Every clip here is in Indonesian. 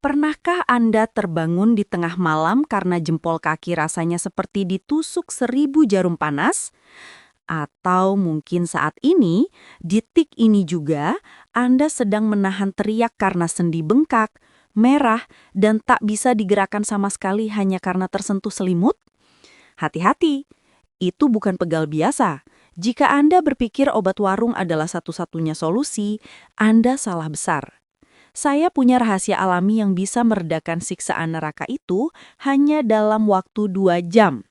Pernahkah Anda terbangun di tengah malam karena jempol kaki rasanya seperti ditusuk 1.000 jarum panas? Atau mungkin saat ini, di detik ini juga, Anda sedang menahan teriak karena sendi bengkak, merah, dan tak bisa digerakkan sama sekali hanya karena tersentuh selimut? Hati-hati, itu bukan pegal biasa. Jika Anda berpikir obat warung adalah satu-satunya solusi, Anda salah besar. Saya punya rahasia alami yang bisa meredakan siksaan neraka itu hanya dalam waktu 2 jam.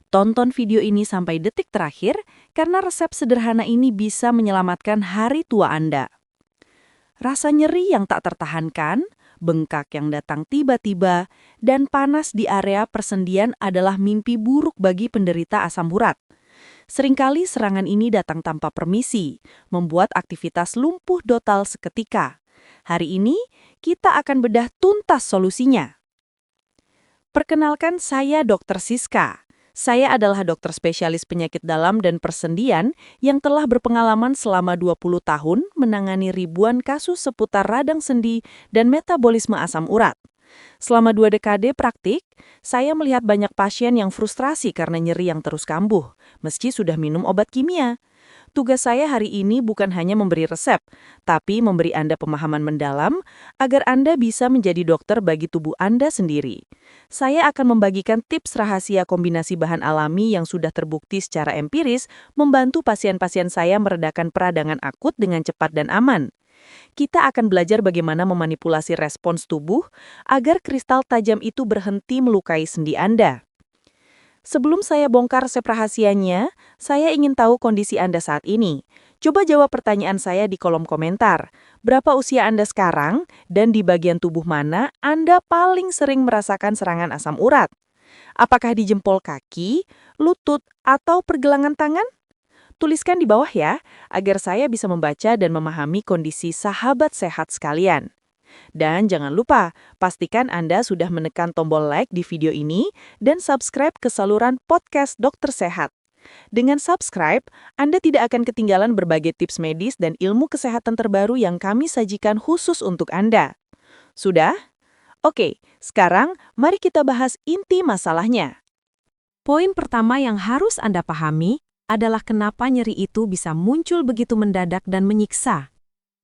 Tonton video ini sampai detik terakhir karena resep sederhana ini bisa menyelamatkan hari tua Anda. Rasa nyeri yang tak tertahankan, bengkak yang datang tiba-tiba, dan panas di area persendian adalah mimpi buruk bagi penderita asam urat. Seringkali serangan ini datang tanpa permisi, membuat aktivitas lumpuh total seketika. Hari ini, kita akan bedah tuntas solusinya. Perkenalkan, saya Dr. Siska. Saya adalah dokter spesialis penyakit dalam dan persendian yang telah berpengalaman selama 20 tahun menangani ribuan kasus seputar radang sendi dan metabolisme asam urat. Selama 2 dekade praktik, saya melihat banyak pasien yang frustrasi karena nyeri yang terus kambuh, meski sudah minum obat kimia. Tugas saya hari ini bukan hanya memberi resep, tapi memberi Anda pemahaman mendalam agar Anda bisa menjadi dokter bagi tubuh Anda sendiri. Saya akan membagikan tips rahasia kombinasi bahan alami yang sudah terbukti secara empiris membantu pasien-pasien saya meredakan peradangan akut dengan cepat dan aman. Kita akan belajar bagaimana memanipulasi respons tubuh agar kristal tajam itu berhenti melukai sendi Anda. Sebelum saya bongkar resep rahasianya, saya ingin tahu kondisi Anda saat ini. Coba jawab pertanyaan saya di kolom komentar. Berapa usia Anda sekarang, dan di bagian tubuh mana Anda paling sering merasakan serangan asam urat? Apakah di jempol kaki, lutut, atau pergelangan tangan? Tuliskan di bawah ya, agar saya bisa membaca dan memahami kondisi sahabat sehat sekalian. Dan jangan lupa, pastikan Anda sudah menekan tombol like di video ini dan subscribe ke saluran podcast Dokter Sehat. Dengan subscribe, Anda tidak akan ketinggalan berbagai tips medis dan ilmu kesehatan terbaru yang kami sajikan khusus untuk Anda. Sudah? Oke, sekarang mari kita bahas inti masalahnya. Poin pertama yang harus Anda pahami adalah kenapa nyeri itu bisa muncul begitu mendadak dan menyiksa.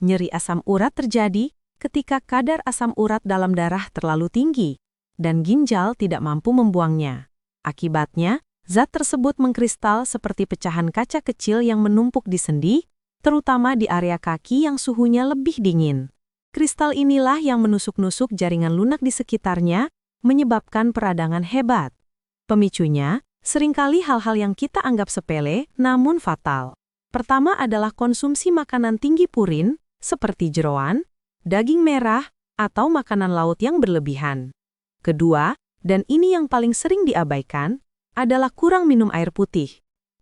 Nyeri asam urat terjadi ketika kadar asam urat dalam darah terlalu tinggi dan ginjal tidak mampu membuangnya. Akibatnya, zat tersebut mengkristal seperti pecahan kaca kecil yang menumpuk di sendi, terutama di area kaki yang suhunya lebih dingin. Kristal inilah yang menusuk-nusuk jaringan lunak di sekitarnya, menyebabkan peradangan hebat. Pemicunya, seringkali hal-hal yang kita anggap sepele namun fatal. Pertama adalah konsumsi makanan tinggi purin, seperti jeroan, daging merah, atau makanan laut yang berlebihan. Kedua, dan ini yang paling sering diabaikan, adalah kurang minum air putih.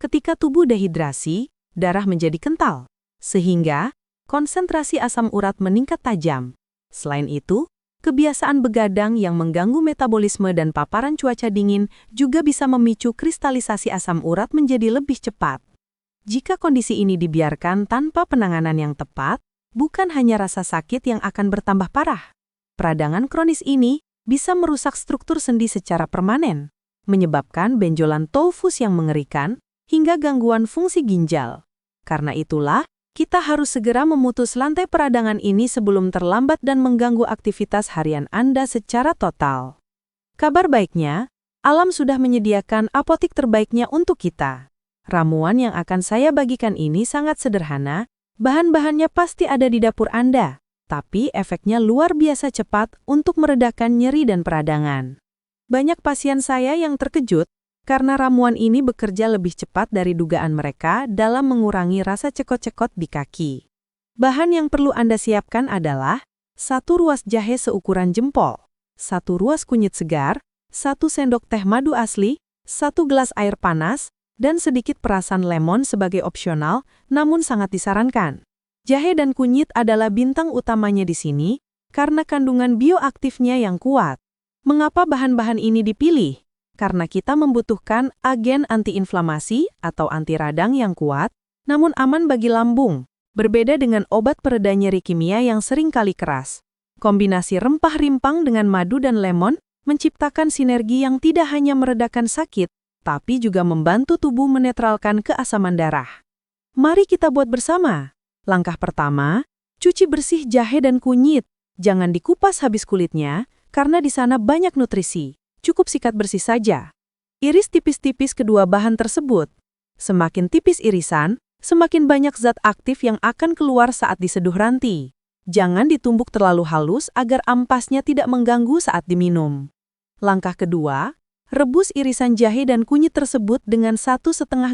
Ketika tubuh dehidrasi, darah menjadi kental, sehingga konsentrasi asam urat meningkat tajam. Selain itu, kebiasaan begadang yang mengganggu metabolisme dan paparan cuaca dingin juga bisa memicu kristalisasi asam urat menjadi lebih cepat. Jika kondisi ini dibiarkan tanpa penanganan yang tepat, bukan hanya rasa sakit yang akan bertambah parah. Peradangan kronis ini bisa merusak struktur sendi secara permanen, menyebabkan benjolan tofus yang mengerikan hingga gangguan fungsi ginjal. Karena itulah, kita harus segera memutus lantai peradangan ini sebelum terlambat dan mengganggu aktivitas harian Anda secara total. Kabar baiknya, alam sudah menyediakan apotik terbaiknya untuk kita. Ramuan yang akan saya bagikan ini sangat sederhana. Bahan-bahannya pasti ada di dapur Anda, tapi efeknya luar biasa cepat untuk meredakan nyeri dan peradangan. Banyak pasien saya yang terkejut karena ramuan ini bekerja lebih cepat dari dugaan mereka dalam mengurangi rasa cekot-cekot di kaki. Bahan yang perlu Anda siapkan adalah 1 ruas jahe seukuran jempol, 1 ruas kunyit segar, 1 sendok teh madu asli, 1 gelas air panas, dan sedikit perasan lemon sebagai opsional, namun sangat disarankan. Jahe dan kunyit adalah bintang utamanya di sini karena kandungan bioaktifnya yang kuat. Mengapa bahan-bahan ini dipilih? Karena kita membutuhkan agen antiinflamasi atau anti radang yang kuat, namun aman bagi lambung, berbeda dengan obat pereda nyeri kimia yang sering kali keras. Kombinasi rempah rimpang dengan madu dan lemon menciptakan sinergi yang tidak hanya meredakan sakit, tapi juga membantu tubuh menetralkan keasaman darah. Mari kita buat bersama. Langkah pertama, cuci bersih jahe dan kunyit. Jangan dikupas habis kulitnya, karena di sana banyak nutrisi. Cukup sikat bersih saja. Iris tipis-tipis kedua bahan tersebut. Semakin tipis irisan, semakin banyak zat aktif yang akan keluar saat diseduh ranti. Jangan ditumbuk terlalu halus agar ampasnya tidak mengganggu saat diminum. Langkah kedua, rebus irisan jahe dan kunyit tersebut dengan 1,5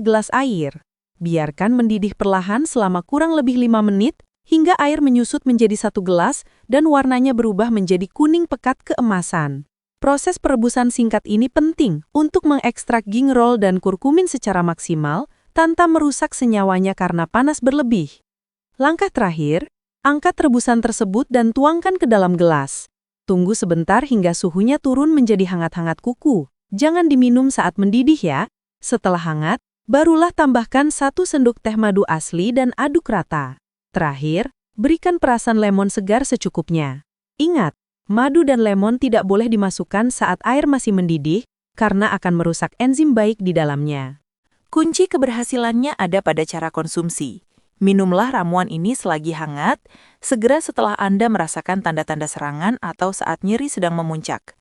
gelas air. Biarkan mendidih perlahan selama kurang lebih 5 menit, hingga air menyusut menjadi 1 gelas dan warnanya berubah menjadi kuning pekat keemasan. Proses perebusan singkat ini penting untuk mengekstrak gingerol dan kurkumin secara maksimal tanpa merusak senyawanya karena panas berlebih. Langkah terakhir, angkat rebusan tersebut dan tuangkan ke dalam gelas. Tunggu sebentar hingga suhunya turun menjadi hangat-hangat kuku. Jangan diminum saat mendidih ya. Setelah hangat, barulah tambahkan 1 sendok teh madu asli dan aduk rata. Terakhir, berikan perasan lemon segar secukupnya. Ingat, madu dan lemon tidak boleh dimasukkan saat air masih mendidih karena akan merusak enzim baik di dalamnya. Kunci keberhasilannya ada pada cara konsumsi. Minumlah ramuan ini selagi hangat, segera setelah Anda merasakan tanda-tanda serangan atau saat nyeri sedang memuncak.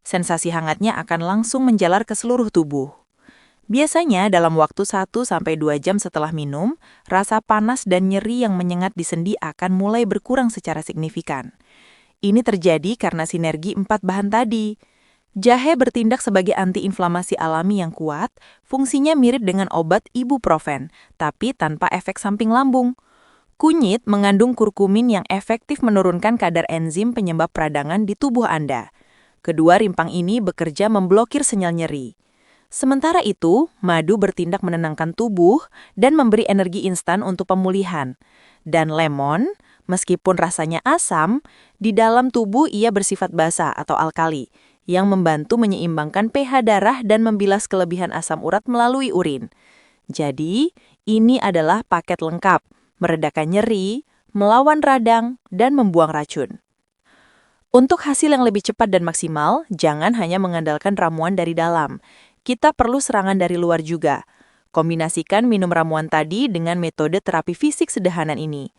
Sensasi hangatnya akan langsung menjalar ke seluruh tubuh. Biasanya dalam waktu 1-2 jam setelah minum, rasa panas dan nyeri yang menyengat di sendi akan mulai berkurang secara signifikan. Ini terjadi karena sinergi 4 bahan tadi. Jahe bertindak sebagai antiinflamasi alami yang kuat, fungsinya mirip dengan obat ibuprofen, tapi tanpa efek samping lambung. Kunyit mengandung kurkumin yang efektif menurunkan kadar enzim penyebab peradangan di tubuh Anda. Kedua rimpang ini bekerja memblokir sinyal nyeri. Sementara itu, madu bertindak menenangkan tubuh dan memberi energi instan untuk pemulihan. Dan lemon, meskipun rasanya asam, di dalam tubuh ia bersifat basa atau alkali, yang membantu menyeimbangkan pH darah dan membilas kelebihan asam urat melalui urin. Jadi, ini adalah paket lengkap, meredakan nyeri, melawan radang, dan membuang racun. Untuk hasil yang lebih cepat dan maksimal, jangan hanya mengandalkan ramuan dari dalam. Kita perlu serangan dari luar juga. Kombinasikan minum ramuan tadi dengan metode terapi fisik sederhana ini.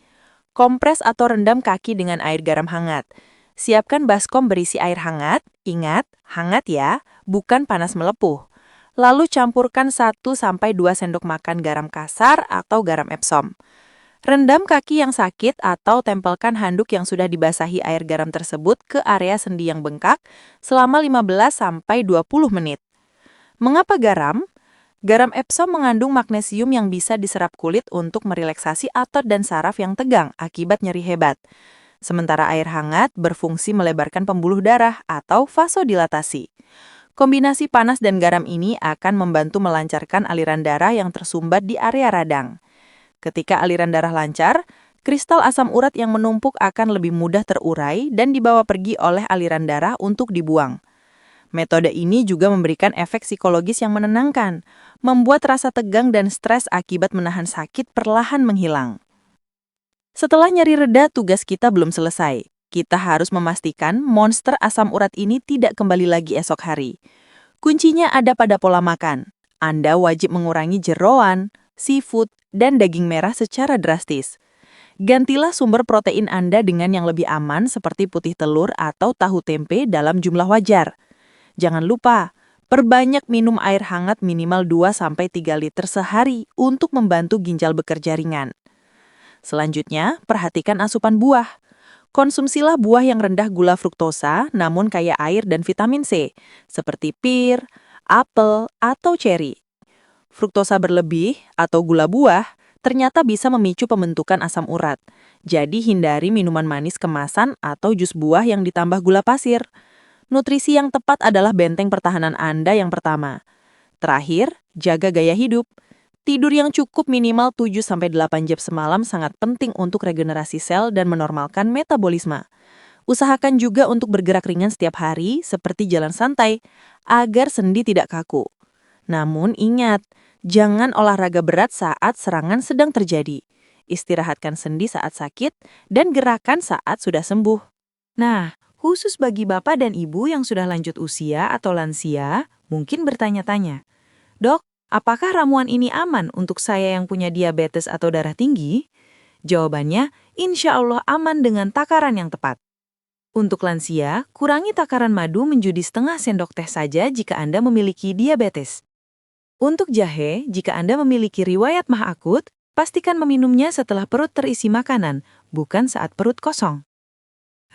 Kompres atau rendam kaki dengan air garam hangat. Siapkan baskom berisi air hangat, ingat, hangat ya, bukan panas melepuh. Lalu campurkan 1-2 sendok makan garam kasar atau garam Epsom. Rendam kaki yang sakit atau tempelkan handuk yang sudah dibasahi air garam tersebut ke area sendi yang bengkak selama 15-20 menit. Mengapa garam? Garam Epsom mengandung magnesium yang bisa diserap kulit untuk merelaksasi otot dan saraf yang tegang akibat nyeri hebat. Sementara air hangat berfungsi melebarkan pembuluh darah atau vasodilatasi. Kombinasi panas dan garam ini akan membantu melancarkan aliran darah yang tersumbat di area radang. Ketika aliran darah lancar, kristal asam urat yang menumpuk akan lebih mudah terurai dan dibawa pergi oleh aliran darah untuk dibuang. Metode ini juga memberikan efek psikologis yang menenangkan, membuat rasa tegang dan stres akibat menahan sakit perlahan menghilang. Setelah nyeri reda, tugas kita belum selesai. Kita harus memastikan monster asam urat ini tidak kembali lagi esok hari. Kuncinya ada pada pola makan. Anda wajib mengurangi jeroan, seafood, dan daging merah secara drastis. Gantilah sumber protein Anda dengan yang lebih aman seperti putih telur atau tahu tempe dalam jumlah wajar. Jangan lupa, perbanyak minum air hangat minimal 2-3 liter sehari untuk membantu ginjal bekerja ringan. Selanjutnya, perhatikan asupan buah. Konsumsilah buah yang rendah gula fruktosa namun kaya air dan vitamin C, seperti pir, apel, atau ceri. Fruktosa berlebih atau gula buah ternyata bisa memicu pembentukan asam urat. Jadi hindari minuman manis kemasan atau jus buah yang ditambah gula pasir. Nutrisi yang tepat adalah benteng pertahanan Anda yang pertama. Terakhir, jaga gaya hidup. Tidur yang cukup minimal 7-8 jam semalam sangat penting untuk regenerasi sel dan menormalkan metabolisme. Usahakan juga untuk bergerak ringan setiap hari seperti jalan santai, agar sendi tidak kaku. Namun ingat, jangan olahraga berat saat serangan sedang terjadi. Istirahatkan sendi saat sakit dan gerakan saat sudah sembuh. Nah, khusus bagi bapak dan ibu yang sudah lanjut usia atau lansia, mungkin bertanya-tanya, "Dok, apakah ramuan ini aman untuk saya yang punya diabetes atau darah tinggi?" Jawabannya, insya Allah aman dengan takaran yang tepat. Untuk lansia, kurangi takaran madu menjadi setengah sendok teh saja jika Anda memiliki diabetes. Untuk jahe, jika Anda memiliki riwayat mah akut, pastikan meminumnya setelah perut terisi makanan, bukan saat perut kosong.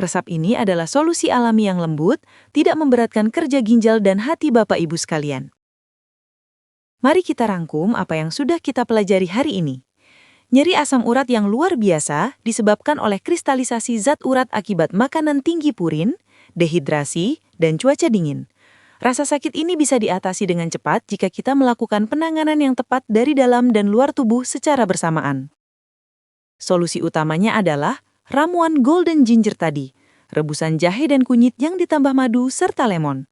Resep ini adalah solusi alami yang lembut, tidak memberatkan kerja ginjal dan hati Bapak Ibu sekalian. Mari kita rangkum apa yang sudah kita pelajari hari ini. Nyeri asam urat yang luar biasa disebabkan oleh kristalisasi zat urat akibat makanan tinggi purin, dehidrasi, dan cuaca dingin. Rasa sakit ini bisa diatasi dengan cepat jika kita melakukan penanganan yang tepat dari dalam dan luar tubuh secara bersamaan. Solusi utamanya adalah ramuan golden ginger tadi, rebusan jahe dan kunyit yang ditambah madu serta lemon.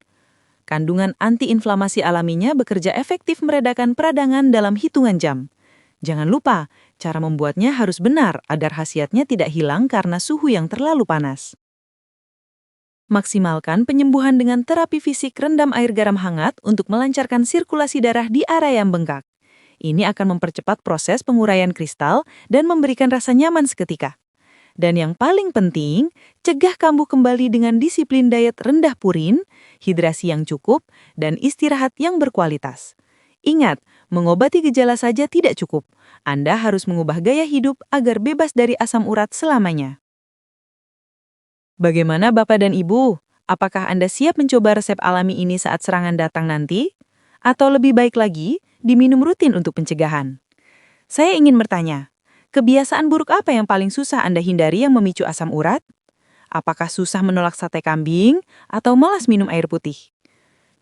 Kandungan antiinflamasi alaminya bekerja efektif meredakan peradangan dalam hitungan jam. Jangan lupa, cara membuatnya harus benar agar khasiatnya tidak hilang karena suhu yang terlalu panas. Maksimalkan penyembuhan dengan terapi fisik rendam air garam hangat untuk melancarkan sirkulasi darah di area yang bengkak. Ini akan mempercepat proses penguraian kristal dan memberikan rasa nyaman seketika. Dan yang paling penting, cegah kambuh kembali dengan disiplin diet rendah purin, hidrasi yang cukup, dan istirahat yang berkualitas. Ingat, mengobati gejala saja tidak cukup. Anda harus mengubah gaya hidup agar bebas dari asam urat selamanya. Bagaimana Bapak dan Ibu? Apakah Anda siap mencoba resep alami ini saat serangan datang nanti? Atau lebih baik lagi, diminum rutin untuk pencegahan? Saya ingin bertanya, kebiasaan buruk apa yang paling susah Anda hindari yang memicu asam urat? Apakah susah menolak sate kambing atau malas minum air putih?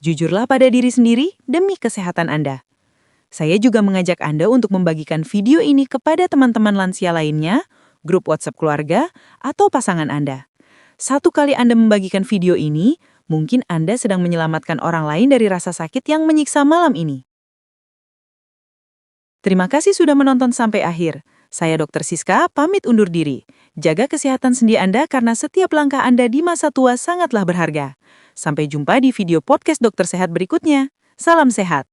Jujurlah pada diri sendiri demi kesehatan Anda. Saya juga mengajak Anda untuk membagikan video ini kepada teman-teman lansia lainnya, grup WhatsApp keluarga, atau pasangan Anda. Satu kali Anda membagikan video ini, mungkin Anda sedang menyelamatkan orang lain dari rasa sakit yang menyiksa malam ini. Terima kasih sudah menonton sampai akhir. Saya Dr. Siska, pamit undur diri. Jaga kesehatan sendi Anda karena setiap langkah Anda di masa tua sangatlah berharga. Sampai jumpa di video podcast Dokter Sehat berikutnya. Salam sehat.